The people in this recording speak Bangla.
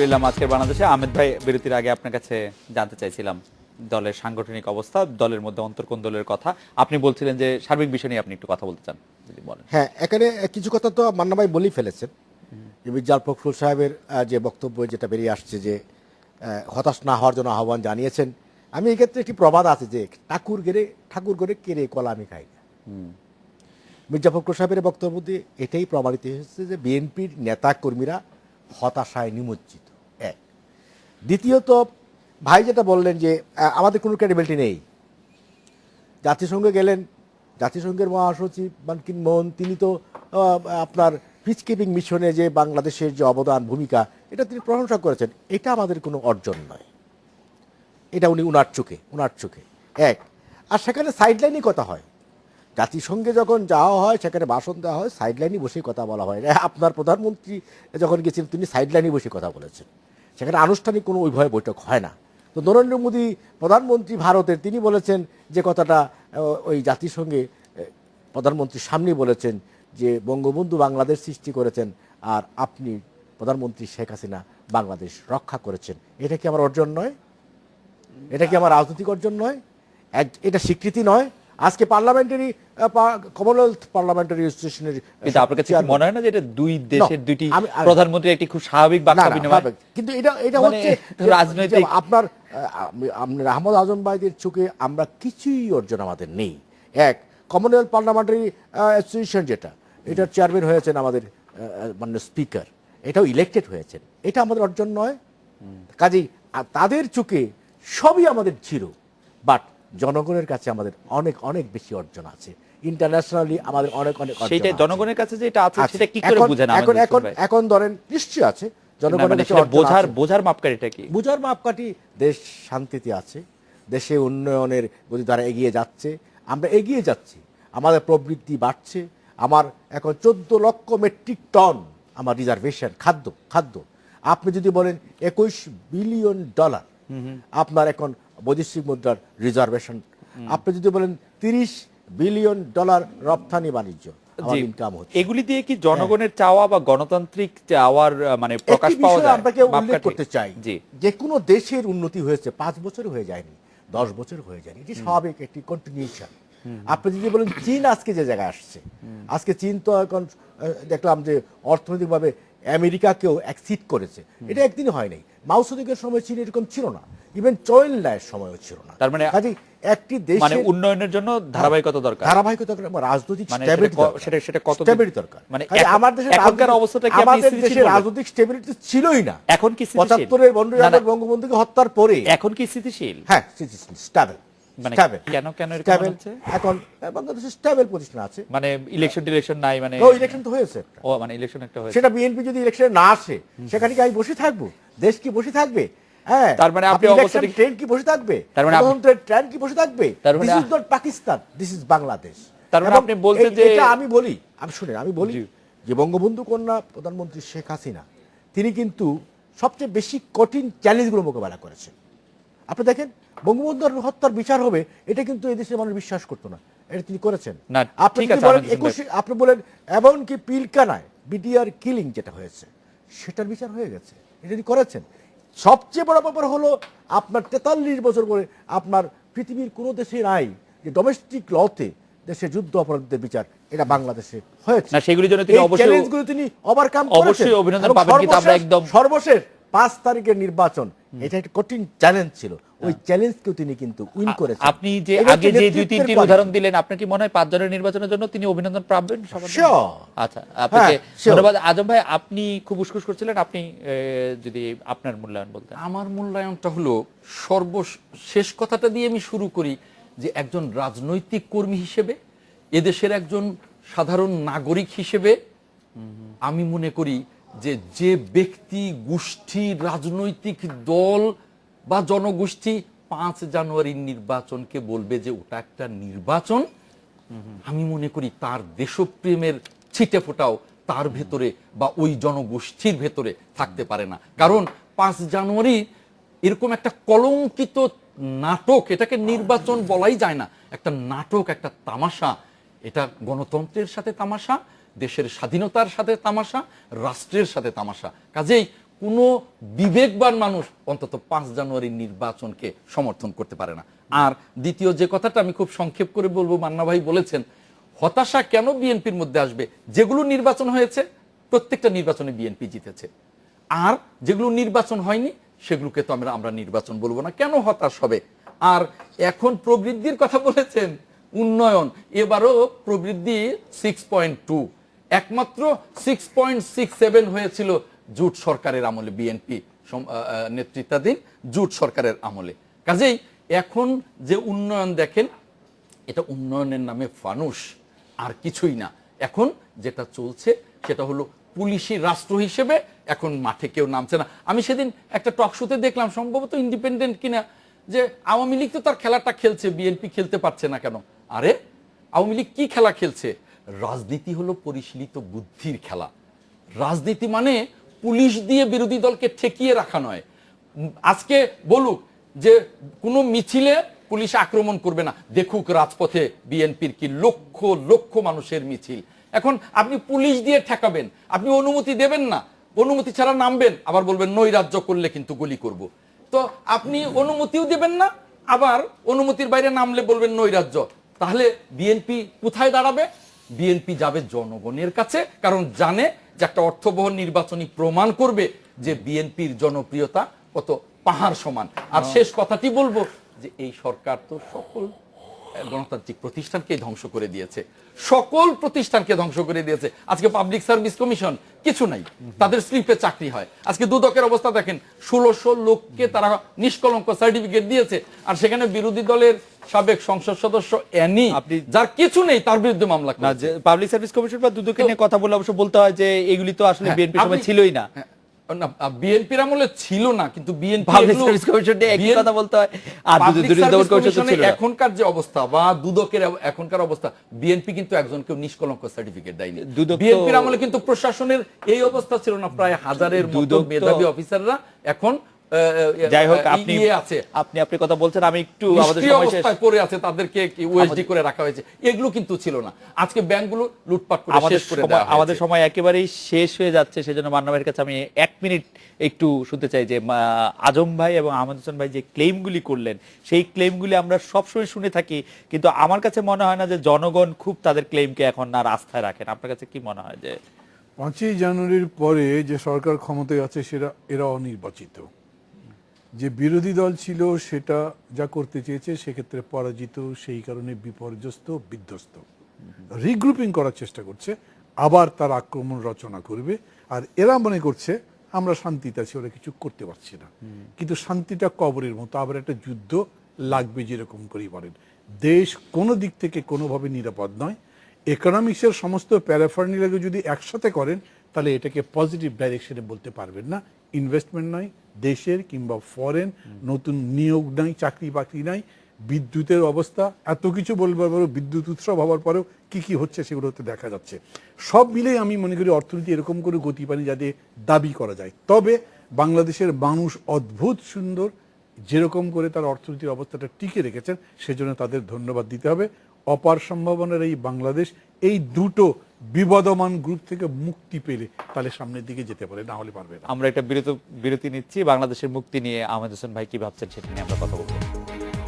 পেলাম আজকের বাংলাদেশে। আহমেদ ভাই, বিরতির আগে আপনার কাছে জানতে চাইছিলাম দলের সাংগঠনিক অবস্থা, দলের মধ্যে অন্তর্কোণ কথা। আপনি বলছিলেন যে সার্বিক বিষয় নিয়ে আপনি একটু কথা বলতে চান, যদি বলেন। হ্যাঁ, এখানে কিছু কথা তো মান্না ভাই বলেই ফেলেছেন। মির্জা ফখরুল সাহেবের যে বক্তব্য যেটা বেরিয়ে আসছে যে হতাশ না হওয়ার জন্য আহ্বান জানিয়েছেন। আমি এক্ষেত্রে একটি প্রবাদ আছে যে ঠাকুর গড়ে কেড়ে কলা আমি খাই না। মির্জা ফখরুল সাহেবের বক্তব্য দিয়ে এটাই প্রমাণিত হয়েছে যে বিএনপির নেতা কর্মীরা হতাশায় নিমজ্জিত। এক, দ্বিতীয়ত ভাই যেটা বললেন যে আমাদের কোনো ক্রেডিবিলিটি নেই। জাতিসংঘে গেলেন, জাতিসংঘের মহাসচিব বান কি মুন তিনি তো আপনার পিসকিপিং মিশনে যে বাংলাদেশের যে অবদান ভূমিকা এটা তিনি প্রশংসা করেছেন। এটা আমাদের কোনো অর্জন নয়, এটা উনি উনার চোখে এক। আর সেখানে সাইডলাইনই কথা হয়। জাতিসংঘে যখন যাওয়া হয় সেখানে ভাষণ দেওয়া হয়, সাইডলাইনই বসেই কথা বলা হয়। আপনার প্রধানমন্ত্রী যখন গেছিলেন তিনি সাইডলাইনই বসে কথা বলেছেন, সেখানে আনুষ্ঠানিক কোনো ওইভাবে বৈঠক হয় না। তো নরেন্দ্র মোদী প্রধানমন্ত্রী ভারতের তিনি বলেছেন যে কথাটা ওই জাতিসংঘে প্রধানমন্ত্রীর সামনেই বলেছেন যে বঙ্গবন্ধু বাংলাদেশ সৃষ্টি করেছেন আর আপনি প্রধানমন্ত্রী শেখ হাসিনা বাংলাদেশ রক্ষা করেছেন। এটা কি আমার অর্জন নয়? এটা কি আমার রাজনৈতিক অর্জন নয়? এটা স্বীকৃতি নয়? আজকে পার্লামেন্টারি কমনওয়েলথ পার্লামেন্টারি অ্যাসোসিয়েশনের, কিন্তু আপনার কাছে কি মনে হয় না যে এটা দুই দেশের দুইটি প্রধানমন্ত্রীর একটি খুব স্বাভাবিক বার্তা বিনিময়? কিন্তু এটা হচ্ছে রাজনৈতিক। আপনার আহমদ আজম ভাইদের চোখে আমরা কিছুই অর্জন আমাদের নেই। এক, কমনওয়েলথ পার্লামেন্টারি অ্যাসোসিয়েশন যেটা, এটার চেয়ারম্যান হয়েছেন আমাদের মাননীয় স্পিকার, এটাও ইলেক্টেড হয়েছেন। এটা আমাদের অর্জন নয়। কাজেই তাদের চোখে সবই আমাদের ছিল, বাট জনগণের কাছে আমাদের অনেক অনেক বেশি অর্জন আছে। ইন্টারন্যাশনালি আমাদের অনেক অনেক অর্জন আছে। জনগণের কাছে যে এটা আছে সেটা কি করে বুঝেন? এখন ধরেন নিশ্চয়ই আছে জনগণের কাছে। বোঝার মাপকাঠিটা কি? বোঝার মাপকাঠি দেশ শান্তিতে আছে, দেশে উন্নয়নের গতি দ্বারা এগিয়ে যাচ্ছে, আমরা এগিয়ে যাচ্ছি, আমাদের প্রবৃদ্ধি বাড়ছে। আমার এখন 14 লক্ষ মেট্রিক টন আমার রিজার্ভেশন খাদ্য। আপনি যদি বলেন $21 বিলিয়ন আপনার এখন বৈদেশিক মুদ্রার রিজার্ভেশন, আপনি যদি বলেন $30 বিলিয়ন রপ্তানি বাণিজ্য ইনকাম হচ্ছে। এগুলি দিয়ে কি জনগণের চাওয়া বা গণতান্ত্রিক চাওয়ার মানে প্রকাশ পাওয়া যায়? আপনাকে উল্লেখ করতে চাই যে কোনো দেশের উন্নতি হয়েছে 5 বছর হয়ে যায়নি, 10 বছর হয়ে যায়নি। এটি স্বাভাবিক একটি কন্টিনিউশন। আপনি যদি বলেন চীন আজকে যে জায়গায় আসছে, আজকে চীন তো এখন দেখলাম যে অর্থনৈতিকভাবে আমেরিকাকেও অ্যাক্সিড করেছে। এটা একদিন হয় নাই। মাও সেতুংয়ের সময় চীন এরকম ছিল না, ইভেন চোয়েল লায়ের সময়ও ছিল না। তার মানে একটি দেশ মানে উন্নয়নের জন্য ধারাবাহিকতা দরকার, রাজনৈতিক স্টেবিলিটি দরকার। মানে আমার দেশের এখনকার অবস্থাটা কি আমাদের দেশের রাজনৈতিক স্টেবিলিটি ছিলই না। এখন কি 75-এর বঙ্গবন্ধুকে হত্যার পরে এখন কি স্থিতিশীল? হ্যাঁ, স্থিতিশীল, স্টেবল। মানে কেন এরকম হচ্ছে? এখন বাংলাদেশে স্টেবল পজিশন আছে। মানে ইলেকশন নাই, মানে ইলেকশন তো হয়েছে। মানে ইলেকশন একটা হয়েছে। সেটা বিএনপি যদি ইলেকশনে না আসে সেখানে কি আমি বসে থাকবো? দেশ কি বসে থাকবে? হ্যাঁ, তার মানে আপনি অবশ্যই ট্রেন কি বসে থাকবে? তার মানে ট্রেন কি বসে থাকবে? This is not Pakistan, this is Bangladesh. তার মানে আপনি বলতে যে এটা আমি বলি যে বঙ্গবন্ধু কন্যা প্রধানমন্ত্রী শেখ হাসিনা তিনি কিন্তু সবচেয়ে বেশি কঠিন চ্যালেঞ্জগুলো মোকাবেলা করেছেন। আপনি দেখেন বঙ্গবন্ধুর হত্যার বিচার হবে, এটা কিন্তু এই দেশের মানুষ বিশ্বাস করতো না, এটা তিনি করেছেন। আপনি বলেন এমনকি পিলকানায় বিডিআর কিলিং যেটা হয়েছে সেটার বিচার হয়ে গেছে, এটা তিনি করেছেন। সবচেয়ে বড় ব্যাপার হলো আপনার 43 বছর পরে আপনার পৃথিবীর কোনো দেশে নাই যে ডোমেস্টিক লতে দেশে যুদ্ধ অপরাধীদের বিচার, এটা বাংলাদেশে হয়েছে না। সেগুলির জন্য তিনি চ্যালেঞ্জগুলো তিনি ওভারকাম করেছেন। অবশ্যই অভিনন্দন পাবেন, কিন্তু আমরা একদম সর্বশেষ 5 তারিখের নির্বাচন, এটা একটা কঠিন চ্যালেঞ্জ ছিল, ওই চ্যালেঞ্জকেও তিনি কিন্তু উইন করেছেন। আপনি যে আগে যে 2-3টি উদাহরণ দিলেন, আপনার কি মনে হয় 5 জনের নির্বাচনের জন্য তিনি অভিনন্দন পাবেন? আচ্ছা, আপনাকে ধন্যবাদ। আজম ভাই, আপনি খুব উস্কুস করছিলেন, আপনি যদি আপনার মূল্যায়ন বলতেন। আমার মূল্যায়নটা হলো, সর্বশেষ কথাটা দিয়ে আমি শুরু করি, যে একজন রাজনৈতিক কর্মী হিসেবে, এদেশের একজন সাধারণ নাগরিক হিসেবে আমি মনে করি যে ব্যক্তি, গোষ্ঠী, রাজনৈতিক দল বা জনগোষ্ঠী 5 জানুয়ারির নির্বাচনকে বলবে যে ওটা একটা নির্বাচন, আমি মনে করি তার দেশপ্রেমের ছিটে ফোটাও তার ভেতরে বা ওই জনগোষ্ঠীর ভেতরে থাকতে পারে না। কারণ 5 জানুয়ারি এরকম একটা কলঙ্কিত নাটক, এটাকে নির্বাচন বলাই যায় না, একটা নাটক, একটা তামাশা। এটা গণতন্ত্রের সাথে তামাশা, দেশের স্বাধীনতার সাথে তামাশা, রাষ্ট্রের সাথে তামাশা। কাজেই কোনো বিবেকবান মানুষ অন্তত 5 জানুয়ারির নির্বাচনকে সমর্থন করতে পারে না। আর দ্বিতীয় যে কথাটা আমি খুব সংক্ষেপ করে বলবো, মান্না ভাই বলেছেন হতাশা কেন বিএনপির মধ্যে আসবে, যেগুলো নির্বাচন হয়েছে প্রত্যেকটা নির্বাচনে বিএনপি জিতেছে, আর যেগুলো নির্বাচন হয়নি সেগুলোকে তো আমরা নির্বাচন বলবো না, কেন হতাশ হবে। আর এখন প্রবৃদ্ধির কথা বলেছেন, উন্নয়ন এবারও প্রবৃদ্ধি 6.2, একমাত্র 6.67 হয়েছিল জোট সরকারের আমলে, বিএনপি নেতৃত্বাধীন জোট সরকারের আমলে। কাজেই এখন যে উন্নয়ন দেখেন, এটা উন্নয়নের নামে ফানুস, আর কিছুই না। এখন যেটা চলছে সেটা হলো পুলিশি রাষ্ট্র হিসেবে এখন মাঠে কেউ নামছে না। আমি সেদিন একটা টক শোতে দেখলাম, সম্ভবত ইন্ডিপেন্ডেন্ট কিনা, যে আওয়ামী লীগ তো তার খেলাটা খেলছে, বিএনপি খেলতে পারছে না কেন। আরে আওয়ামী লীগ কি খেলা খেলছে? রাজনীতি হলো পরিশীলিত বুদ্ধির খেলা। রাজনীতি মানে পুলিশ দিয়ে বিরোধী দলকে ঠেকিয়ে রাখা নয়। আজকে বলুক যে কোনো মিছিলে পুলিশ আক্রমণ করবে না, দেখুক রাজপথে বিএনপির কি লক্ষ লক্ষ মানুষের মিছিল। এখন আপনি পুলিশ দিয়ে ঠেকাবেন, আপনি অনুমতি দেবেন না, অনুমতি ছাড়া নামবেন, আবার বলবেন নৈরাজ্য করলে কিন্তু গুলি করব। তো আপনি অনুমতিও দেবেন না, আবার অনুমতির বাইরে নামলে বলবেন নৈরাজ্য। তাহলে বিএনপি কোথায় দাঁড়াবে? বিএনপি যাবে জনগণের কাছে, কারণ জানে যে একটা অর্থবহ নির্বাচনী প্রমাণ করবে যে বিএনপির জনপ্রিয়তা কত পাহাড় সমান। আর শেষ কথাটি বলবো যে এই সরকার তো সকল গণতান্ত্রিক প্রতিষ্ঠানকে ধ্বংস করে দিয়েছে, সকল প্রতিষ্ঠানকে ধ্বংস করে দিয়েছে। আজকে পাবলিক সার্ভিস কমিশন কিছু নাই, তাদের স্লিপে চাকরি হয়। আজকে দুদকের অবস্থা দেখেন, 1600 লোককে তারা নিষ্কলঙ্ক সার্টিফিকেট দিয়েছে, আর সেখানে বিরোধী দলের সাবেক সংসদ সদস্য অ্যানি, যার কিছু নেই, তার বিরুদ্ধে মামলা করেছে। পাবলিক সার্ভিস কমিশন বা দুদকের নিয়ে কথা বলে অবশ্য বলতে হয় যে এগুলি তো আসলে বিএনপি সময় ছিলই না। বিএনপির আমলে ছিল না, কিন্তু বিএনপি পাবলিক সার্ভিস কমিশন নিয়ে একই কথা বলতে হয়। আর দুদক কমিশন ছিল না। এখনকার যে অবস্থা বা দুদকের এখনকার অবস্থা, বিএনপি কিন্তু একজনকে নিষ্কলঙ্ক সার্টিফিকেট দেয়নি। বিএনপির আমলে কিন্তু প্রশাসনের এই অবস্থা ছিল না, প্রায় হাজারের মতো মেধাবী অফিসাররা এখন যাই হোক আপনি কথা বলছেন, আমি একটু আমাদের অবস্থায় পড়ে আছে, তাদেরকে ওএসডি করে রাখা হয়েছে, এগুলো কিন্তু ছিল না। আজকে ব্যাংকগুলো লুটপাট করে শেষ করে দেওয়া হয়েছে। আমাদের সময় একেবারেই শেষ হয়ে যাচ্ছে, সেজন্য মান্না ভাইয়ের কাছে আমি 1 মিনিট একটু শুনতে চাই যে আজম ভাই এবং আহমেদ হোসেন ভাই যে ক্লেমগুলি করলেন, সেই ক্লেমগুলি আমরা সবসময় শুনে থাকি, কিন্তু আমার কাছে মনে হয় না যে জনগণ খুব তাদের ক্লেমকে এখন আর আস্থায় রাখেন। আপনার কাছে কি মনে হয় যে 5ই জানুয়ারির পরে যে সরকার ক্ষমতায় আছে এরা অনির্বাচিত, যে বিরোধী দল ছিল সেটা যা করতে চেয়েছে সেক্ষেত্রে পরাজিত, সেই কারণে বিপর্যস্ত, বিধ্বস্ত, রিগ্রুপিং করার চেষ্টা করছে, আবার তার আক্রমণ রচনা করবে। আর এরা মনে করছে আমরা শান্তিতে আছি, ওরা কিছু করতে পারছি না, কিন্তু শান্তিটা কবরের মতো, আবার একটা যুদ্ধ লাগবে, যেরকম করেই পারেন। দেশ কোনো দিক থেকে কোনোভাবে নিরাপদ নয়। ইকোনমিক্সের সমস্ত প্যারাফার্নিলাকে যদি একসাথে করেন তাহলে এটাকে পজিটিভ ডাইরেকশনে বলতে পারবেন না। ইনভেস্টমেন্ট নাই দেশের কিংবা ফরেন, নতুন নিয়োগ নাই, চাকরি বাকরি নাই, বিদ্যুতের অবস্থা, এত কিছু বলবার পরেও, বিদ্যুৎ উৎসব হওয়ার পরেও কি কি হচ্ছে সেগুলো হতে দেখা যাচ্ছে। সব মিলেই আমি মনে করি অর্থনীতি এরকম করে গতি পানি যাতে দাবি করা যায়। তবে বাংলাদেশের মানুষ অদ্ভুত সুন্দর, যেরকম করে তার অর্থনীতির অবস্থাটা টিকে রেখেছেন, সেজন্য তাদের ধন্যবাদ দিতে হবে। অপার সম্ভাবনার এই বাংলাদেশ এই দুটো বিবদমান গ্রুপ থেকে মুক্তি পেলে তাহলে সামনের দিকে যেতে পারে, না হলে পারবে না। আমরা একটা বিরতি নিচ্ছি, বাংলাদেশের মুক্তি নিয়ে আহমেদ হোসেন ভাই কি ভাবছেন সেটা নিয়ে আমরা কথা বলবো।